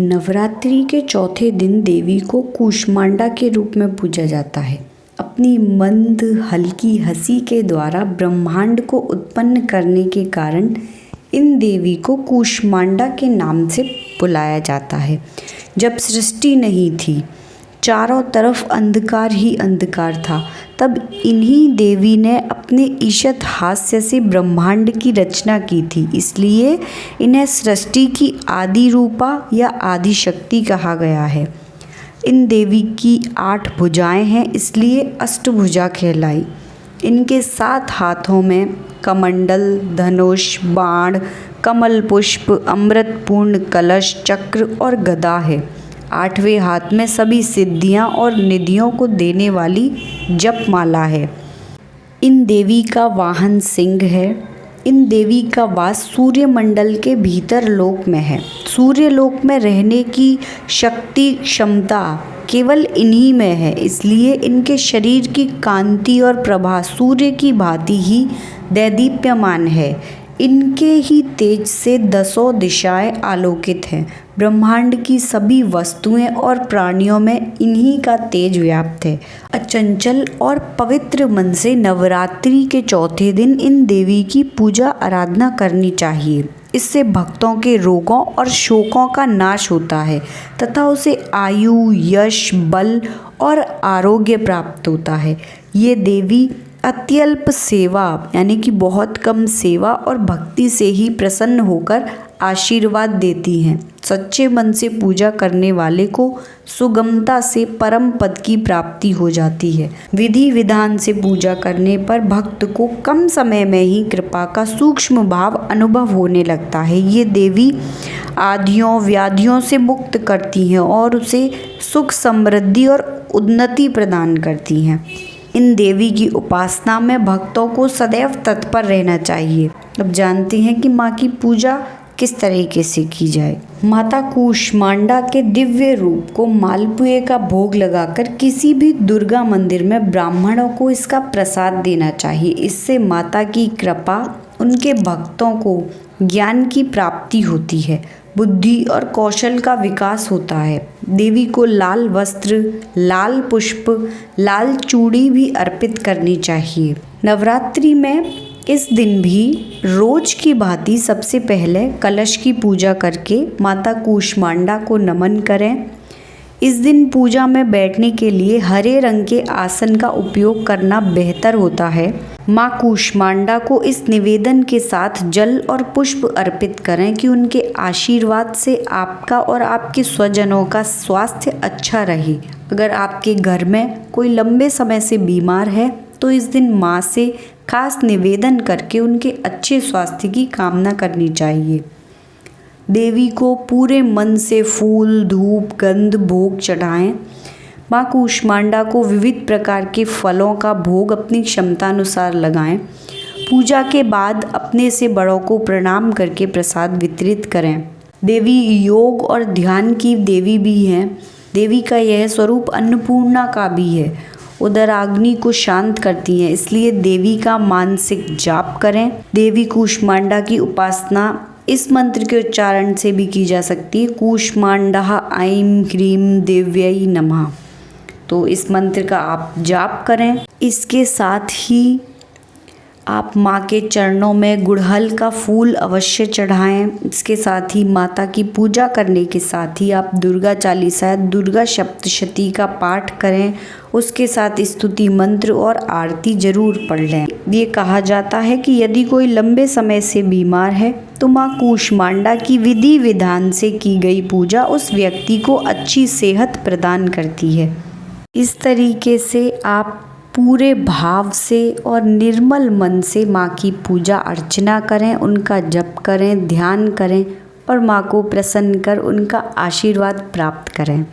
नवरात्रि के चौथे दिन देवी को कूष्मांडा के रूप में पूजा जाता है। अपनी मंद हल्की हंसी के द्वारा ब्रह्मांड को उत्पन्न करने के कारण इन देवी को कूष्मांडा के नाम से बुलाया जाता है। जब सृष्टि नहीं थी, चारों तरफ अंधकार ही अंधकार था, तब इन्हीं देवी ने अपने ईशत हास्य से ब्रह्मांड की रचना की थी। इसलिए इन्हें सृष्टि की आदि रूपा या आदि शक्ति कहा गया है। इन देवी की 8 भुजाएं हैं, इसलिए अष्टभुजा कहलाई। इनके 7 हाथों में कमंडल, धनुष, बाण, कमल पुष्प, अमृतपूर्ण कलश, चक्र और गदा है। 8वें हाथ में सभी सिद्धियां और निधियों को देने वाली जपमाला है। इन देवी का वाहन सिंह है। इन देवी का वास सूर्य मंडल के भीतर लोक में है। सूर्य लोक में रहने की शक्ति क्षमता केवल इन्हीं में है, इसलिए इनके शरीर की कांति और प्रभा सूर्य की भांति ही दैदीप्यमान है। इनके ही तेज से 10 दिशाएं आलोकित हैं। ब्रह्मांड की सभी वस्तुएं और प्राणियों में इन्हीं का तेज व्याप्त है। अचंचल और पवित्र मन से नवरात्रि के चौथे दिन इन देवी की पूजा आराधना करनी चाहिए। इससे भक्तों के रोगों और शोकों का नाश होता है तथा उसे आयु, यश, बल और आरोग्य प्राप्त होता है। ये देवी अत्यल्प सेवा यानी कि बहुत कम सेवा और भक्ति से ही प्रसन्न होकर आशीर्वाद देती हैं। सच्चे मन से पूजा करने वाले को सुगमता से परम पद की प्राप्ति हो जाती है। विधि विधान से पूजा करने पर भक्त को कम समय में ही कृपा का सूक्ष्म भाव अनुभव होने लगता है। ये देवी आदियों व्याधियों से मुक्त करती हैं और उसे सुख, समृद्धि और उन्नति प्रदान करती हैं। इन देवी की उपासना में भक्तों को सदैव तत्पर रहना चाहिए। अब जानते हैं कि माँ की पूजा किस तरीके से की जाए। माता कूष्मांडा के दिव्य रूप को मालपुए का भोग लगाकर किसी भी दुर्गा मंदिर में ब्राह्मणों को इसका प्रसाद देना चाहिए। इससे माता की कृपा उनके भक्तों को ज्ञान की प्राप्ति होती है, बुद्धि और कौशल का विकास होता है। देवी को लाल वस्त्र, लाल पुष्प, लाल चूड़ी भी अर्पित करनी चाहिए। नवरात्रि में इस दिन भी रोज की भांति सबसे पहले कलश की पूजा करके माता कूष्मांडा को नमन करें। इस दिन पूजा में बैठने के लिए हरे रंग के आसन का उपयोग करना बेहतर होता है। माँ कूष्मांडा को इस निवेदन के साथ जल और पुष्प अर्पित करें कि उनके आशीर्वाद से आपका और आपके स्वजनों का स्वास्थ्य अच्छा रहे। अगर आपके घर में कोई लंबे समय से बीमार है तो इस दिन माँ से खास निवेदन करके उनके अच्छे स्वास्थ्य की कामना करनी चाहिए। देवी को पूरे मन से फूल, धूप, गंध, भोग चढ़ाएं। माँ कूष्मांडा को विविध प्रकार के फलों का भोग अपनी क्षमतानुसार लगाएं। पूजा के बाद अपने से बड़ों को प्रणाम करके प्रसाद वितरित करें। देवी योग और ध्यान की देवी भी हैं। देवी का यह स्वरूप अन्नपूर्णा का भी है। उदराग्नि को शांत करती हैं, इसलिए देवी का मानसिक जाप करें। देवी कूष्मांडा की उपासना इस मंत्र के उच्चारण से भी की जा सकती है। कूष्मांडा ऐं ह्रीं देव्यै नमः। तो इस मंत्र का आप जाप करें। इसके साथ ही आप माँ के चरणों में गुड़हल का फूल अवश्य चढ़ाएं। इसके साथ ही माता की पूजा करने के साथ ही आप दुर्गा चालीसा, दुर्गा सप्तशती का पाठ करें। उसके साथ स्तुति मंत्र और आरती जरूर पढ़ लें। ये कहा जाता है कि यदि कोई लंबे समय से बीमार है तो माँ कूष्मांडा की विधि विधान से की गई पूजा उस व्यक्ति को अच्छी सेहत प्रदान करती है। इस तरीके से आप पूरे भाव से और निर्मल मन से माँ की पूजा अर्चना करें, उनका जप करें, ध्यान करें और माँ को प्रसन्न कर उनका आशीर्वाद प्राप्त करें।